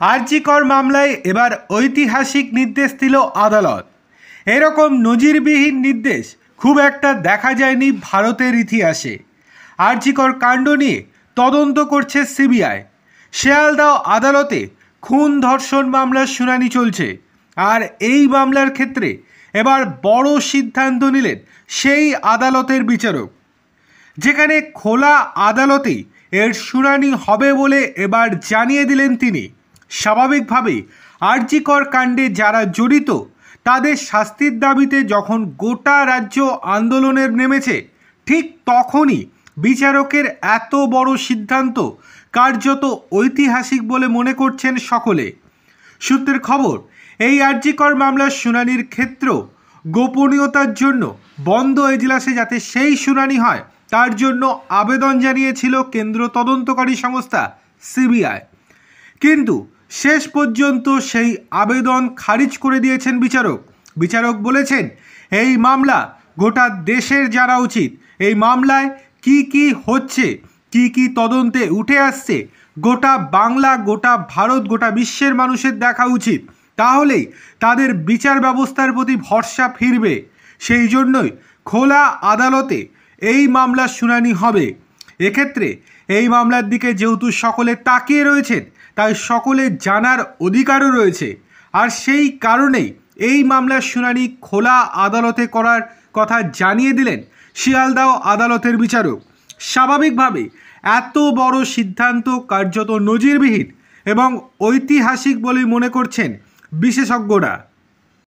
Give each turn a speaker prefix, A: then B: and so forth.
A: আরজি কর মামলায় এবার ঐতিহাসিক নির্দেশ দিল আদালত। এরকম নজিরবিহীন নির্দেশ খুব একটা দেখা যায়নি ভারতের ইতিহাসে। আরজি কর কাণ্ড নিয়ে তদন্ত করছে সিবিআই। শিয়ালদহ আদালতে খুন ধর্ষণ মামলার শুনানি চলছে। আর এই মামলার ক্ষেত্রে এবার বড় সিদ্ধান্ত নিলেন সেই আদালতের বিচারক, যেখানে খোলা আদালতেই এর শুনানি হবে বলে এবার জানিয়ে দিলেন তিনি। স্বাভাবিকভাবেই আরজি কর কাণ্ডে যারা জড়িত তাদের শাস্তির দাবিতে যখন গোটা রাজ্য আন্দোলনের নেমেছে, ঠিক তখনই বিচারকের এত বড় সিদ্ধান্ত কার্যত ঐতিহাসিক বলে মনে করছেন সকলে। সূত্রের খবর, এই আরজি কর মামলার শুনানির ক্ষেত্র গোপনীয়তার জন্য বন্ধ এজলাসে যাতে সেই শুনানি হয় তার জন্য আবেদন জানিয়েছিল কেন্দ্র তদন্তকারী সংস্থা সিবিআই। কিন্তু শেষ পর্যন্ত সেই আবেদন খারিজ করে দিয়েছেন বিচারক বলেছেন, এই মামলা গোটা দেশের জানা উচিত। এই মামলায় কি কি হচ্ছে, কি কি তদন্তে উঠে আসছে, গোটা বাংলা, গোটা ভারত, গোটা বিশ্বের মানুষের দেখা উচিত। তাহলেই তাদের বিচার ব্যবস্থার প্রতি ভরসা ফিরবে। সেই জন্যই খোলা আদালতে এই মামলার শুনানি হবে। এক্ষেত্রে এই মামলার দিকে যেহেতু সকলে তাকিয়ে রয়েছেন, তাই সকলের জানার অধিকারও রয়েছে। আর সেই কারণেই এই মামলার শুনানি খোলা আদালতে করার কথা জানিয়ে দিলেন শিয়ালদহ আদালতের বিচারক। স্বাভাবিকভাবে এত বড় সিদ্ধান্ত কার্যত নজিরবিহীন এবং ঐতিহাসিক বলেই মনে করছেন বিশেষজ্ঞরা।